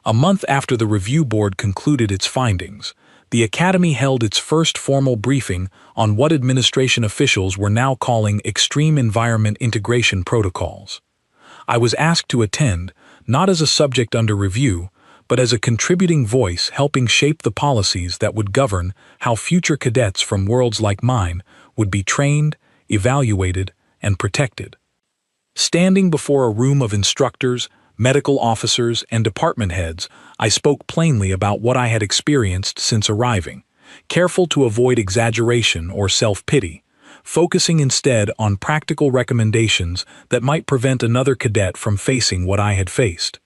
A month after the review board concluded its findings, the Academy held its first formal briefing on what administration officials were now calling Extreme Environment Integration Protocols. I was asked to attend, not as a subject under review, but as a contributing voice helping shape the policies that would govern how future cadets from worlds like mine would be trained, evaluated, and protected. Standing before a room of instructors, medical officers, and department heads, I spoke plainly about what I had experienced since arriving, careful to avoid exaggeration or self-pity, focusing instead on practical recommendations that might prevent another cadet from facing what I had faced.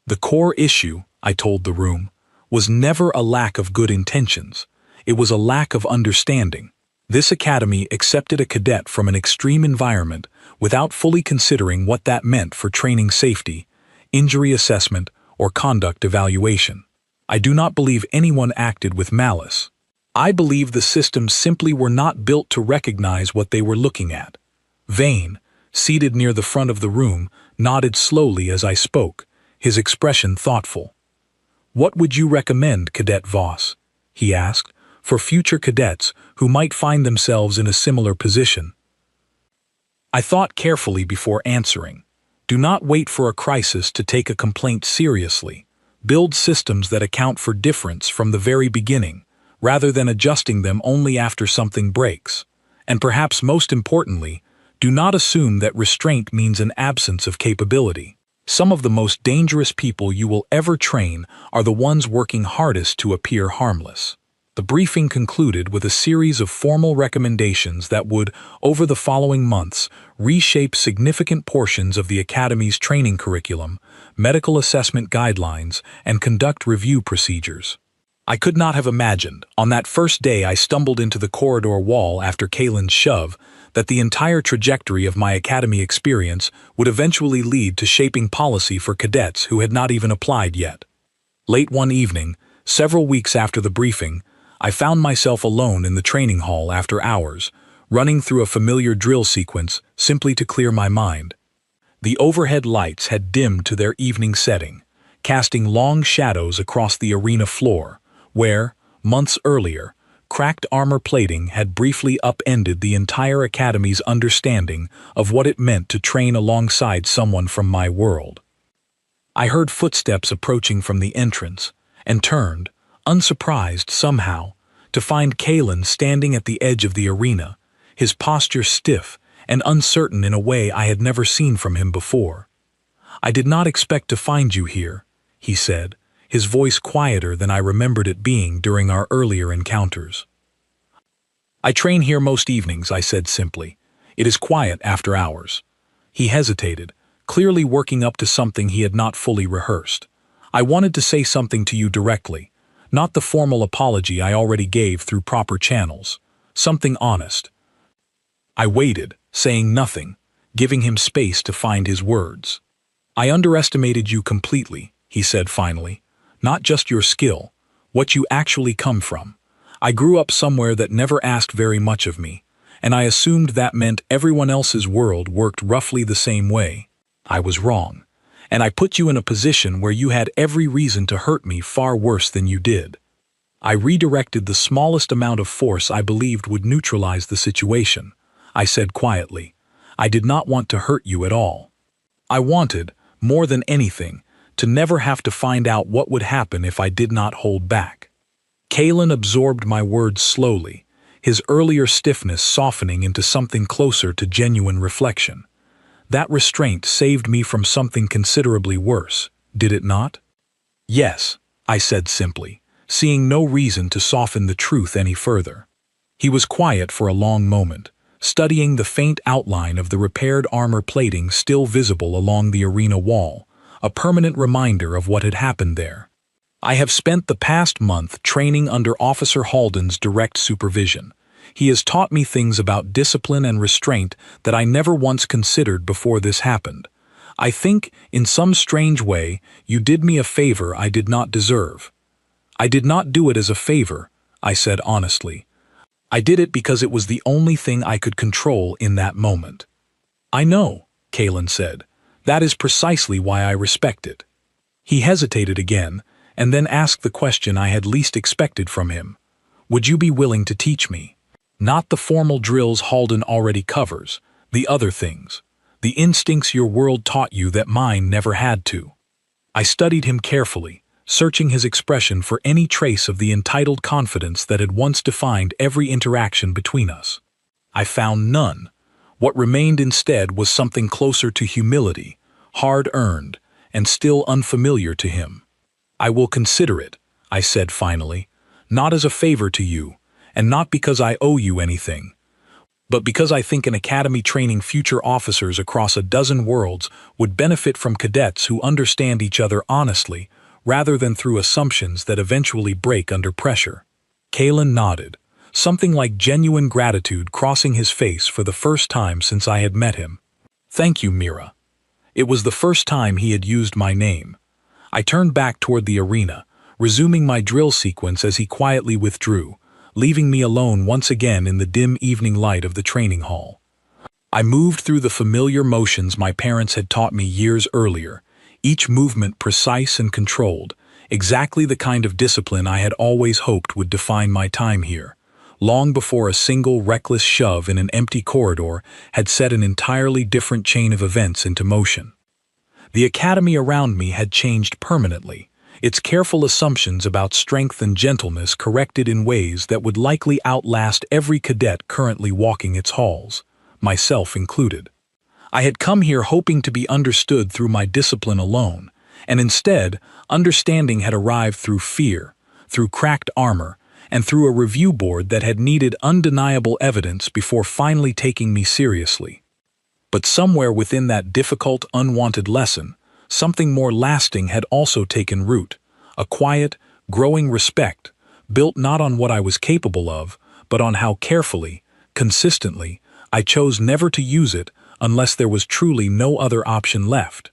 The core issue, I told the room, was never a lack of good intentions. It was a lack of understanding. This academy accepted a cadet from an extreme environment without fully considering what that meant for training safety, injury assessment, or conduct evaluation. I do not believe anyone acted with malice. I believe the systems simply were not built to recognize what they were looking at. Vane, seated near the front of the room, nodded slowly as I spoke, his expression thoughtful. "What would you recommend, Cadet Voss?" he asked, "for future cadets who might find themselves in a similar position?" I thought carefully before answering. Do not wait for a crisis to take a complaint seriously. Build systems that account for difference from the very beginning, rather than adjusting them only after something breaks. And perhaps most importantly, do not assume that restraint means an absence of capability. Some of the most dangerous people you will ever train are the ones working hardest to appear harmless. The briefing concluded with a series of formal recommendations that would, over the following months, reshape significant portions of the Academy's training curriculum, medical assessment guidelines, and conduct review procedures. I could not have imagined, on that first day I stumbled into the corridor wall after Kalen's shove, that the entire trajectory of my academy experience would eventually lead to shaping policy for cadets who had not even applied yet. Late one evening, several weeks after the briefing, I found myself alone in the training hall after hours, running through a familiar drill sequence simply to clear my mind. The overhead lights had dimmed to their evening setting, casting long shadows across the arena floor, where, months earlier, cracked armor plating had briefly upended the entire Academy's understanding of what it meant to train alongside someone from my world. I heard footsteps approaching from the entrance, and turned, unsurprised somehow, to find Kalen standing at the edge of the arena, his posture stiff and uncertain in a way I had never seen from him before. "I did not expect to find you here," he said, his voice quieter than I remembered it being during our earlier encounters. I train here most evenings, I said simply. It is quiet after hours. He hesitated, clearly working up to something he had not fully rehearsed. I wanted to say something to you directly, not the formal apology I already gave through proper channels. Something honest. I waited, saying nothing, giving him space to find his words. I underestimated you completely, he said finally. Not just your skill, what you actually come from. I grew up somewhere that never asked very much of me, and I assumed that meant everyone else's world worked roughly the same way. I was wrong, and I put you in a position where you had every reason to hurt me far worse than you did. I redirected the smallest amount of force I believed would neutralize the situation. I said quietly, I did not want to hurt you at all. I wanted, more than anything, to never have to find out what would happen if I did not hold back. Kalen absorbed my words slowly, his earlier stiffness softening into something closer to genuine reflection. That restraint saved me from something considerably worse, did it not? Yes, I said simply, seeing no reason to soften the truth any further. He was quiet for a long moment, studying the faint outline of the repaired armor plating still visible along the arena wall, a permanent reminder of what had happened there. I have spent the past month training under Officer Halden's direct supervision. He has taught me things about discipline and restraint that I never once considered before this happened. I think, in some strange way, you did me a favor I did not deserve. I did not do it as a favor, I said honestly. I did it because it was the only thing I could control in that moment. I know, Kalen said. That is precisely why I respect it. He hesitated again, and then asked the question I had least expected from him. Would you be willing to teach me? Not the formal drills Halden already covers, the other things, the instincts your world taught you that mine never had to. I studied him carefully, searching his expression for any trace of the entitled confidence that had once defined every interaction between us. I found none. What remained instead was something closer to humility, hard-earned, and still unfamiliar to him. I will consider it, I said finally, not as a favor to you, and not because I owe you anything, but because I think an academy training future officers across a dozen worlds would benefit from cadets who understand each other honestly, rather than through assumptions that eventually break under pressure. Kalen nodded, something like genuine gratitude crossing his face for the first time since I had met him. Thank you, Mira. It was the first time he had used my name. I turned back toward the arena, resuming my drill sequence as he quietly withdrew, leaving me alone once again in the dim evening light of the training hall. I moved through the familiar motions my parents had taught me years earlier, each movement precise and controlled, exactly the kind of discipline I had always hoped would define my time here, long before a single reckless shove in an empty corridor had set an entirely different chain of events into motion. The academy around me had changed permanently, its careful assumptions about strength and gentleness corrected in ways that would likely outlast every cadet currently walking its halls, myself included. I had come here hoping to be understood through my discipline alone, and instead, understanding had arrived through fear, through cracked armor, and through a review board that had needed undeniable evidence before finally taking me seriously. But somewhere within that difficult, unwanted lesson, something more lasting had also taken root, a quiet, growing respect, built not on what I was capable of, but on how carefully, consistently, I chose never to use it unless there was truly no other option left.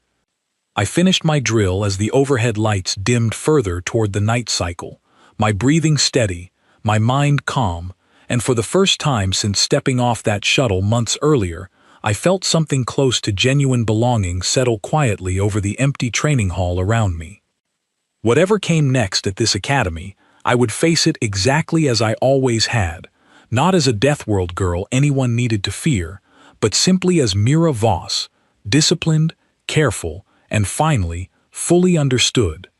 I finished my drill as the overhead lights dimmed further toward the night cycle, my breathing steady, my mind calm, and for the first time since stepping off that shuttle months earlier, I felt something close to genuine belonging settle quietly over the empty training hall around me. Whatever came next at this academy, I would face it exactly as I always had, not as a Deathworld girl anyone needed to fear, but simply as Mira Voss, disciplined, careful, and finally, fully understood.